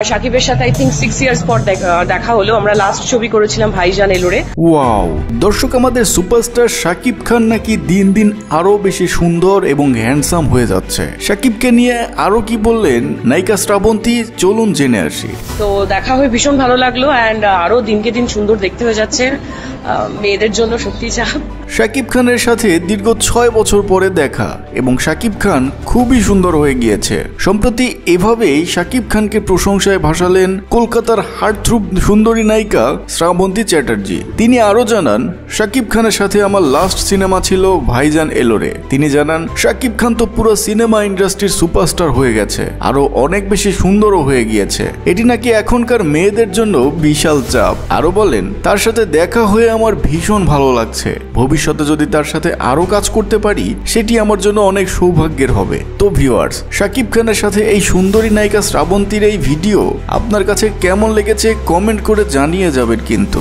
শাকিবের সাথে I think 6 years পর দেখা হলো। আমরা লাস্ট ছবি করেছিলাম ভাইজান এলোরে। ওয়াও, দর্শক আমাদের সুপারস্টার শাকিব খান নাকি দিন দিন আরো বেশি সুন্দর এবং হ্যান্ডসাম হয়ে যাচ্ছে। শাকিবকে নিয়ে আরো কি বললেন নায়িকা শ্রাবন্তী, চলুন জেনে আসি। তো দেখা হয়ে ভীষণ ভালো লাগলো অ্যান্ড আরো দিনকে দিন সুন্দর দেখতে হয়ে যাচ্ছে। মেয়েদের জন্য সত্যি চাপ। শাকিব খানের সাথে দীর্ঘ 6 বছর পরে দেখা এবং শাকিব খান খুবই সুন্দর হয়ে গিয়েছে। সম্প্রতি এভাবেই শাকিব খানকে প্রশংসায় ভাসালেন কলকাতার হার্টথ্রোব সুন্দরী নায়িকা শ্রাবন্তী চ্যাটার্জি। তিনি আরো জানান, শাকিব খানের সাথে আমার লাস্ট সিনেমা ছিল ভাইজান এলোরে। তিনি জানান, শাকিব খান তো পুরো সিনেমা ইন্ডাস্ট্রির সুপারস্টার হয়ে গেছে, আরো অনেক বেশি সুন্দরও হয়ে গিয়েছে। এটি নাকি এখনকার মেয়েদের জন্য বিশাল চাপ। আরো বলেন, তার সাথে দেখা হয়ে আমার ভীষণ ভালো লাগছে। ভবিষ্যতে যদি তার সাথে আরো কাজ করতে পারি সেটি আমার জন্য অনেক সৌভাগ্যের হবে। তো ভিউয়ার্স, শাকিব খানের সাথে এই সুন্দরী নায়িকা শ্রাবন্তীর এই ভিডিও আপনার কাছে কেমন লেগেছে কমেন্ট করে জানিয়ে যাবেন কিন্তু।